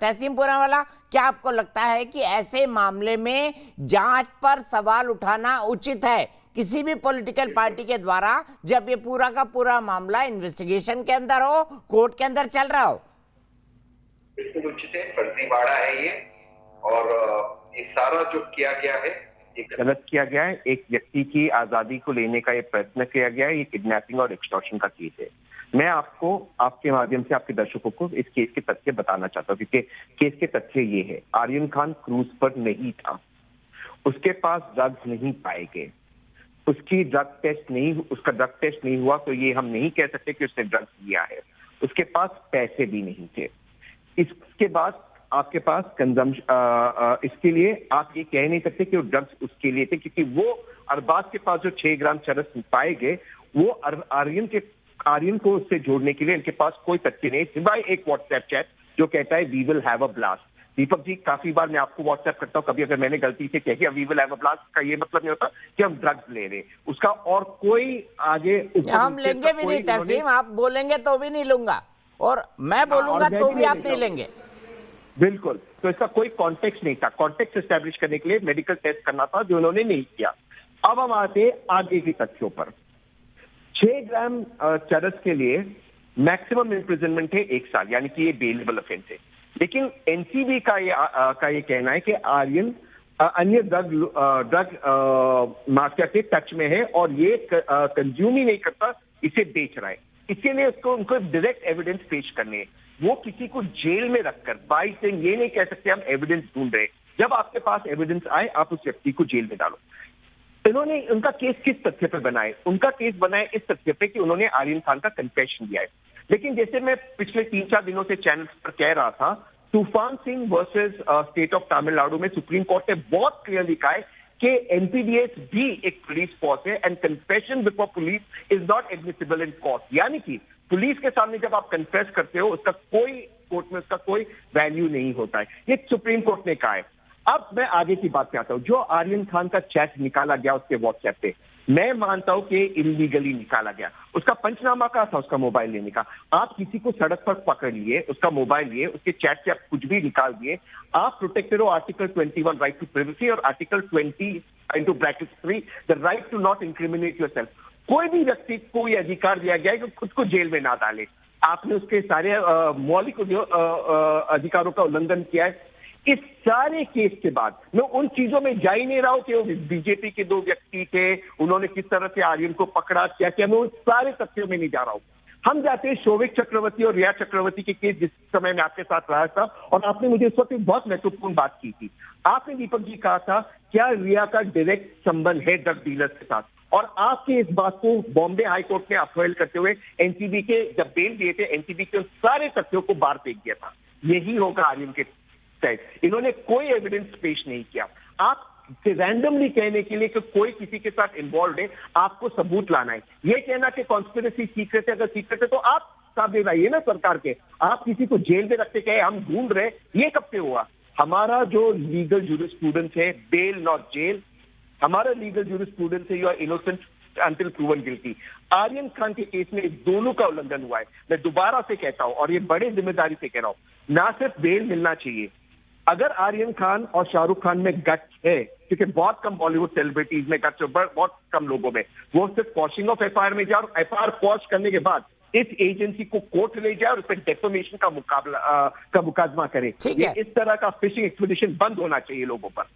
तहसीन पूनावाला, क्या आपको लगता है कि ऐसे मामले में जांच पर सवाल उठाना उचित है किसी भी पॉलिटिकल पार्टी के द्वारा, जब ये पूरा का पूरा मामला इन्वेस्टिगेशन के अंदर हो, कोर्ट के अंदर चल रहा हो? बिल्कुल उचित है, फर्जीवाड़ा है ये। और ये सारा जो किया गया है ये गलत किया गया है। एक व्यक्ति की आजादी को लेने का ये प्रयत्न किया गया है। ये किडनैपिंग और एक्सटॉर्शन का केस है। मैं आपको आपके माध्यम से आपके दर्शकों को इस केस के तथ्य बताना चाहता हूँ, क्योंकि केस के तथ्य ये है, आर्यन खान क्रूज पर नहीं था, उसके पास ड्रग्स नहीं पाए गए, उसका ड्रग टेस्ट नहीं हुआ, तो ये हम नहीं कह सकते कि उसने ड्रग्स लिया है। उसके पास पैसे भी नहीं थे। इसके बाद आपके पास इसके लिए आप ये कह नहीं सकते कि वो ड्रग्स उसके लिए थे, क्योंकि वो अरबाज के पास जो 6 ग्राम चरस पाए गए, वो आर्यन को उससे जोड़ने के लिए इनके पास कोई तथ्य नहीं, सिवाय एक व्हाट्सएप चैट जो कहता है we will have a blast. Deepak ji, काफी बार मैं आपको व्हाट्सएप करता हूँ, कभी अगर मैंने गलती से कह दिया we will have a blast का ये मतलब नहीं होता कि हम ड्रग्स ले रहे, उसका और कोई आगे हम लेंगे भी नहीं तहसीन, आप बोलेंगे तो भी नहीं लूंगा, और मैं बोलूंगा तो भी आप नहीं लेंगे। बिल्कुल, तो इसका कोई कॉन्टेक्स्ट नहीं था। कॉन्टेक्स्ट एस्टैब्लिश करने के लिए मेडिकल टेस्ट करना था, जो उन्होंने नहीं किया। अब हम आते आगे की तथ्यों पर। 6 ग्राम चरस के लिए मैक्सिमम इम्प्रिजनमेंट है 1 साल, यानी कि ये बेलेबल ऑफेंस है। लेकिन एनसीबी का ये कहना है कि आर्यन अन्य ड्रग माफिया के टच में है और ये कंज्यूम ही नहीं करता, इसे बेच रहा है। इसके लिए उनको डायरेक्ट एविडेंस पेश करने हैं। वो किसी को जेल में रखकर बाई से ये नहीं कह सकते हम एविडेंस ढूंढ रहे। जब आपके पास एविडेंस आए, आप उस व्यक्ति को जेल में डालो। इन्होंने उनका केस किस तथ्य पर बनाए? उनका केस बनाए इस तथ्य पे कि उन्होंने आर्यन खान का कन्फेशन दिया है। लेकिन जैसे मैं पिछले 3-4 दिनों से चैनल पर कह रहा था, तूफान Singh versus state of Tamil Nadu में सुप्रीम कोर्ट ने बहुत क्लियरली कहा है कि एनपीडीएस भी एक पुलिस फोर्स है and confession before police is not admissible in court. यानी कि पुलिस के सामने जब आप कन्फेस करते हो, उसका कोई कोर्ट में उसका कोई वैल्यू नहीं होता है। ये सुप्रीम कोर्ट ने कहा है। अब मैं आगे की बात पे आता हूं। जो आर्यन खान का चैट निकाला गया उसके व्हाट्सएप पे, मैं मानता हूं कि इलीगली निकाला गया। उसका पंचनामा कहा था उसका मोबाइल लेने का। आप किसी को सड़क पर पकड़ लिए, उसका मोबाइल लिए, उसके चैट से आप कुछ भी निकाल दिए, आप प्रोटेक्टेड हो आर्टिकल 21 राइट टू प्राइवेसी और article 20(3) the right to not incriminate yourself. कोई भी व्यक्ति को यह अधिकार दिया गया है कि खुद को जेल में ना डाले। आपने उसके सारे मौलिक अधिकारों का उल्लंघन किया है। इस सारे केस के बाद मैं उन चीजों में जा ही नहीं रहा हूं कि वो बीजेपी के 2 व्यक्ति थे, उन्होंने किस तरह से आर्यन को पकड़ा, क्या क्या, मैं उन सारे तथ्यों में नहीं जा रहा हूं। हम जाते हैं शोभिक चक्रवर्ती और रिया चक्रवर्ती के केस, जिस समय मैं आपके साथ रहा था, और आपने मुझे इस वक्त एक बहुत महत्वपूर्ण बात की थी। आपने दीपक जी कहा था, क्या रिया का डायरेक्ट संबंध है ड्रग डीलर्स के साथ? और आपके इस बात को बॉम्बे हाई कोर्ट ने अपहेल करते हुए एनसीबी के जब बेल दिए थे, एनसीबी के सारे तथ्यों को बाहर फेंक दिया था। यही होगा आर्यन के तहत। इन्होंने कोई एविडेंस पेश नहीं किया। आप रैंडमली कहने के लिए कि कोई किसी के साथ इन्वॉल्व है, आपको सबूत लाना है। ये कहना कि कॉन्स्पिरेसी सीक्रेट है, अगर सीक्रेट है तो आप सामने लाइए ना सरकार के। आप किसी को जेल में रखते कहे हम ढूंढ रहे, ये कब से हुआ? हमारा जो लीगल जूरिस्प्रूडेंस है, बेल नॉट जेल, हमारा लीगल जूरिस्प्रूडेंस है, you are innocent until proven guilty. Aryan Khan के केस में दोनों का उल्लंघन हुआ है। मैं दोबारा से कहता हूं, और ये बड़ी जिम्मेदारी से कह रहा हूं, ना सिर्फ बेल मिलना चाहिए। अगर आर्यन खान और शाहरुख खान में गट्स है, क्योंकि बहुत कम बॉलीवुड सेलिब्रिटीज में गट्स, बहुत कम लोगों में, वो सिर्फ पॉशिंग ऑफ एफआईआर में जाए और एफआईआर पॉश करने के बाद इस एजेंसी को कोर्ट ले जाए और उस पर डेफेमेशन का मुकदमा करे। ठीक ये है। इस तरह का फिशिंग एक्सपीडिशन बंद होना चाहिए लोगों पर।